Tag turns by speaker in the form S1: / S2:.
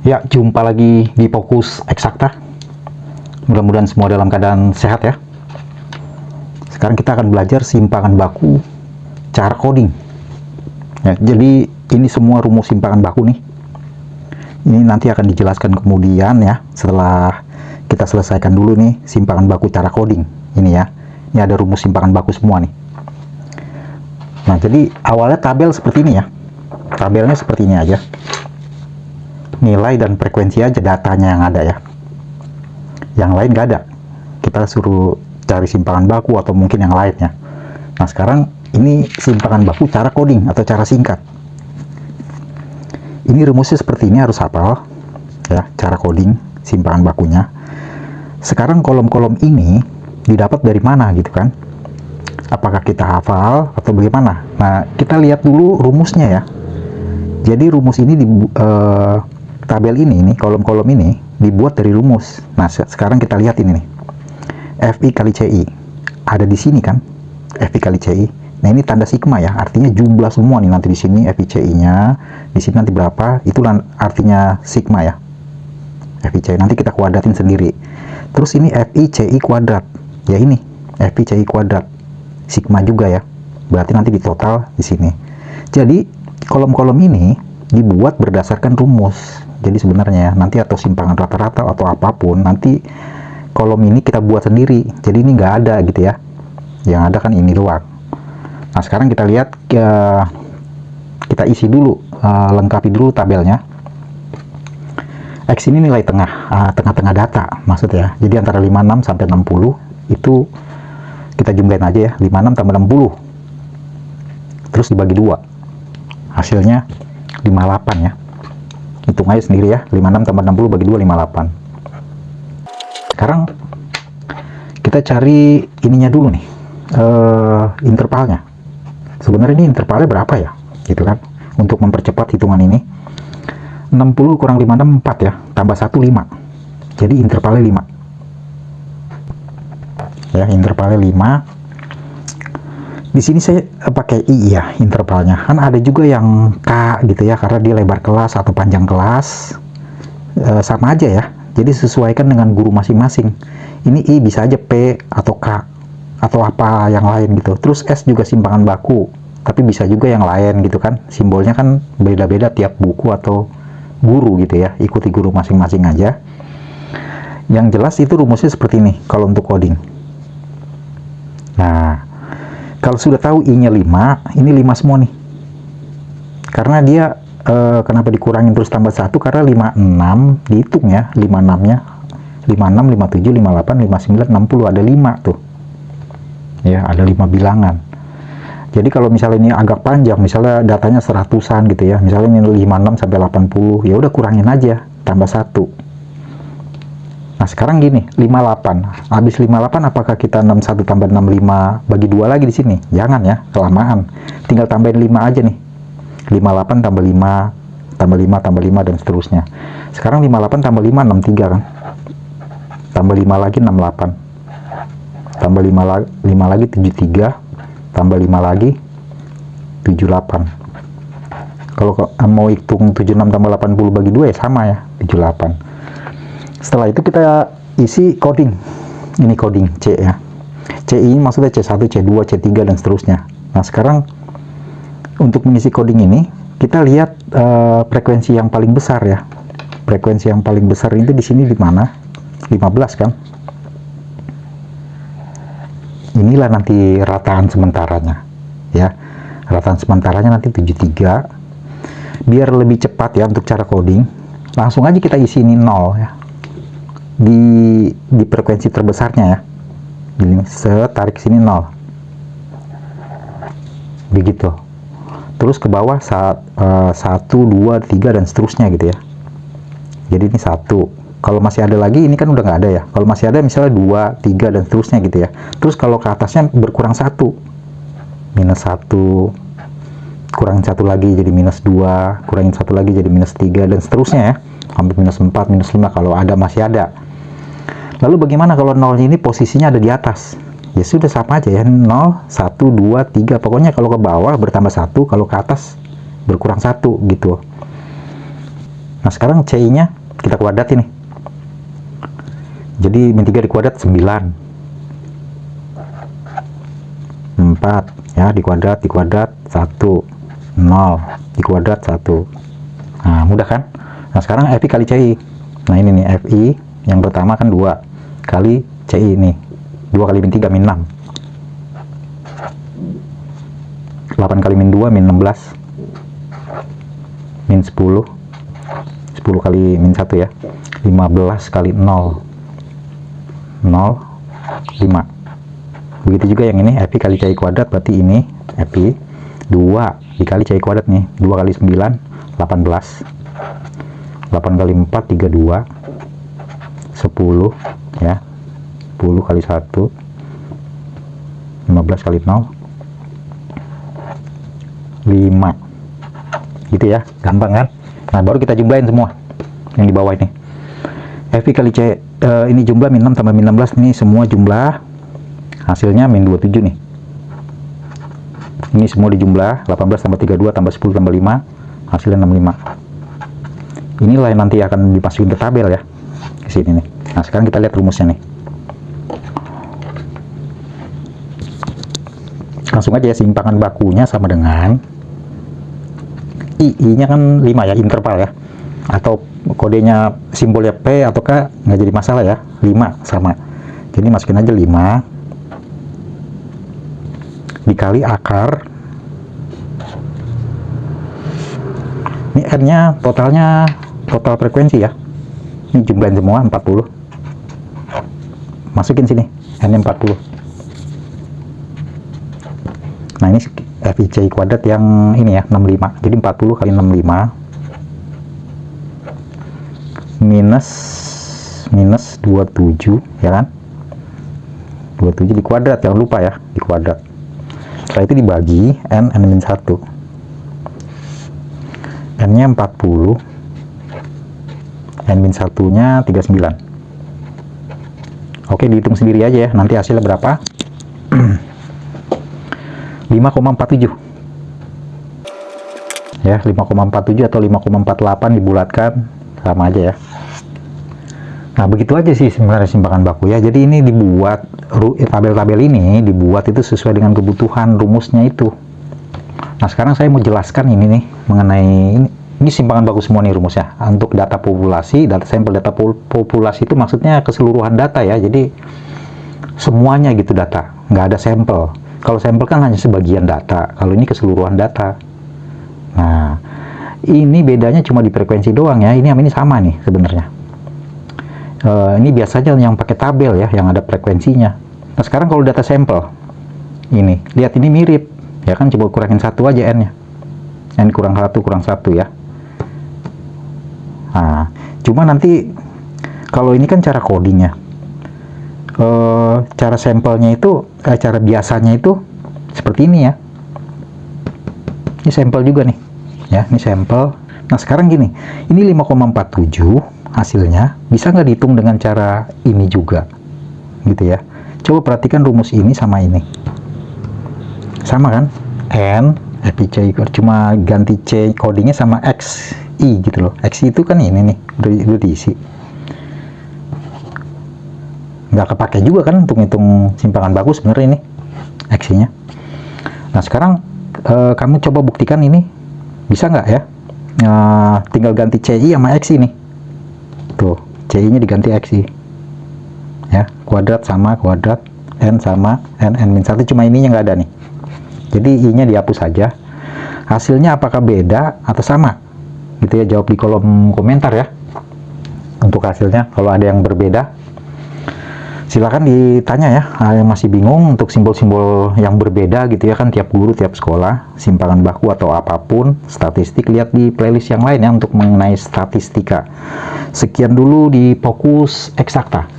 S1: Ya, jumpa lagi di Fokus Eksakta. Mudah-mudahan semua dalam keadaan sehat ya. Sekarang kita akan belajar simpangan baku cara coding. Ya, jadi ini semua rumus simpangan baku nih. Ini nanti akan dijelaskan kemudian ya, setelah kita selesaikan dulu nih simpangan baku cara coding. Ini ya. Ini ada rumus simpangan baku semua nih. Nah, jadi awalnya tabel seperti ini ya. Tabelnya seperti ini aja. Nilai dan frekuensi aja datanya yang ada ya, yang lain nggak ada. Kita suruh cari simpangan baku atau mungkin yang lainnya. Nah, sekarang ini simpangan baku cara coding atau cara singkat. Ini rumusnya seperti ini, harus hafal ya, cara coding simpangan bakunya. Sekarang kolom-kolom ini didapat dari mana gitu kan, apakah kita hafal atau bagaimana? Nah, kita lihat dulu rumusnya ya. Jadi rumus ini tabel ini kolom-kolom ini dibuat dari rumus. Nah, sekarang kita lihat ini nih. FI kali CI. Ada di sini kan? FI kali CI. Nah, ini tanda sigma ya, artinya jumlah semua nih nanti di sini FI CI-nya. Di sini nanti berapa? Itu artinya sigma ya. FI CI nanti kita kuadratin sendiri. Terus ini FI CI kuadrat. Ya ini, FI CI kuadrat. Sigma juga ya. Berarti nanti di total di sini. Jadi, kolom-kolom ini dibuat berdasarkan rumus. Jadi sebenarnya nanti atau simpangan rata-rata atau apapun, nanti kolom ini kita buat sendiri. Jadi ini nggak ada gitu ya. Yang ada kan ini doang. Nah, sekarang kita lihat, kita isi dulu, lengkapi dulu tabelnya. X ini nilai tengah, tengah-tengah data maksudnya. Jadi antara 56 sampai 60 itu kita jumlahin aja ya. 56 tambah 60. Terus dibagi 2. Hasilnya 58 ya. Hitung aja sendiri ya, 56 tambah 60 bagi 2, 58. Sekarang kita cari ininya dulu nih, intervalnya. Sebenarnya ini intervalnya berapa ya, gitu kan, untuk mempercepat hitungan ini. 60 kurang 56, 4 ya, tambah 1, 5. Jadi intervalnya 5 ya, intervalnya 5. Di sini saya pakai I ya, intervalnya. Kan ada juga yang K gitu ya, karena dia lebar kelas atau panjang kelas. Sama aja ya. Jadi sesuaikan dengan guru masing-masing. Ini I bisa aja P atau K atau apa yang lain gitu. Terus S juga simpangan baku, tapi bisa juga yang lain gitu kan. Simbolnya kan beda-beda tiap buku atau guru gitu ya. Ikuti guru masing-masing aja. Yang jelas itu rumusnya seperti ini kalau untuk coding. Nah, kalau sudah tahu I-nya 5, ini 5 semua nih. Karena dia, kenapa dikurangin terus tambah 1? Karena 56, dihitung ya, 56-nya. 56, 57, 58, 59, 60, ada 5 tuh. Ya, ada 5 bilangan. Jadi kalau misalnya ini agak panjang, misalnya datanya 100-an gitu ya, misalnya ini 56 sampai 80, ya udah kurangin aja, tambah 1. Nah, sekarang gini, 58. Habis 58 apakah kita 61 tambah 65 bagi 2 lagi di sini? Jangan ya, kelamaan. Tinggal tambahin 5 aja nih. 58 tambah 5 tambah 5 tambah 5 dan seterusnya. Sekarang 58 tambah 5 63 kan? Tambah 5 lagi 68. Tambah 5 lagi 73. Tambah 5 lagi 78. Kalau mau hitung 76 tambah 80 bagi 2 ya sama ya, 78. Setelah itu kita isi coding. Ini coding C ya. C ini maksudnya C1, C2, C3 dan seterusnya. Nah, sekarang untuk mengisi coding ini kita lihat frekuensi yang paling besar ya. Frekuensi yang paling besar itu di sini di mana? 15 kan? Inilah nanti rataan sementaranya ya. Rataan sementaranya nanti 73. Biar lebih cepat ya untuk cara coding, langsung aja kita isi ini 0 ya. Di frekuensi terbesarnya ya, ini tarik sini 0 begitu, terus ke bawah 1, 2, 3 dan seterusnya gitu ya. Jadi ini 1, kalau masih ada lagi ini kan udah nggak ada ya, kalau masih ada misalnya 2, 3 dan seterusnya gitu ya. Terus kalau ke atasnya berkurang 1, minus 1, kurangin 1 lagi jadi minus 2, kurangin 1 lagi jadi minus 3 dan seterusnya ya, sampai minus 4, minus 5 kalau ada, masih ada. Lalu bagaimana kalau 0 ini posisinya ada di atas? Ya sudah sama aja ya, 0, 1, 2, 3. Pokoknya kalau ke bawah bertambah 1, kalau ke atas berkurang 1 gitu. Nah sekarang CI-nya kita kuadrat ini. Jadi min 3 dikuadrat 9. 4 ya, dikuadrat 1, 0 dikuadrat 1. Nah mudah kan? Nah sekarang FI kali CI. Nah ini nih FI yang pertama kan 2 kali CI ini. 2 kali min 3 min 6. 8 kali min 2 min 16. Min 10. 10 kali min 1 ya. 15 kali 0. 0, 5. Begitu juga yang ini FI kali CI kuadrat, berarti ini FI 2 dikali CI kuadrat nih. 2 kali 9, 18. 8 kali 4, 32. 10 ya. 10 kali 1. 15 kali 0. 5. Gitu ya, gampang kan? Nah baru kita jumlahin semua yang di bawah ini. FI kali C ini jumlah min 6 tambah min 16, ini semua jumlah, hasilnya min 27 nih. Ini semua dijumlah, 18 tambah 32 tambah 10 tambah 5, hasilnya 65. Inilah yang nanti akan dimasukin ke tabel ya, di sini nih. Nah sekarang kita lihat rumusnya nih. Langsung aja ya, simpangan bakunya sama dengan I-nya kan 5 ya, interval ya, atau kodenya simbolnya P ataukah nggak jadi masalah ya, 5 sama. Jadi masukin aja 5 dikali akar, ini N nya totalnya, total frekuensi ya, ini jumlahin semua 40, masukin sini N nya 40. Nah ini FIC kuadrat yang ini ya, 65. Jadi 40 kali 65 minus 27 ya kan. 27 di kuadrat, jangan lupa ya, di kuadrat. Setelah itu dibagi N min 1. N nya 40, N min 1 nya 39. Oke, dihitung sendiri aja ya, nanti hasilnya berapa. 5,47 ya, 5,47 atau 5,48 dibulatkan, sama aja ya. Nah begitu aja sih sebenarnya simpangan baku ya. Jadi ini dibuat, tabel-tabel ini dibuat itu sesuai dengan kebutuhan rumusnya itu. Nah sekarang saya mau jelaskan ini nih mengenai ini simpangan baku semua nih rumusnya untuk data populasi, data sampel. Data populasi itu maksudnya keseluruhan data ya, jadi semuanya gitu data, nggak ada sampel. Kalau sampel kan hanya sebagian data, kalau ini keseluruhan data. Nah, ini bedanya cuma di frekuensi doang ya. Ini sama nih sebenarnya. Ini biasanya yang pakai tabel ya, yang ada frekuensinya. Nah, sekarang kalau data sampel, ini, lihat ini mirip. Ya kan, coba kurangin 1 aja N-nya. N kurang 1 kurang 1 ya. Nah, cuma nanti, kalau ini kan cara codingnya. Cara sampelnya itu, cara biasanya itu seperti ini ya. Ini sampel juga nih ya, ini sampel. Nah sekarang gini, ini 5,47 hasilnya bisa nggak dihitung dengan cara ini juga gitu ya. Coba perhatikan rumus ini sama ini, sama kan? N FIC cuma ganti C codingnya sama X I gitu loh. X itu kan ini nih udah diisi, nggak kepake juga kan untuk hitung simpangan baku sebenarnya ini X-nya. Nah sekarang kamu coba buktikan ini bisa nggak ya, tinggal ganti CI sama XI nih, tuh CI nya diganti XI ya, kuadrat sama kuadrat, N sama N min 1, cuma ininya nggak ada nih, jadi I nya dihapus saja. Hasilnya apakah beda atau sama gitu ya, jawab di kolom komentar ya untuk hasilnya. Kalau ada yang berbeda silakan ditanya ya, yang masih bingung untuk simbol-simbol yang berbeda gitu ya kan, tiap guru tiap sekolah, simpangan baku atau apapun statistik, lihat di playlist yang lain ya untuk mengenai statistika. Sekian dulu di Fokus Eksakta.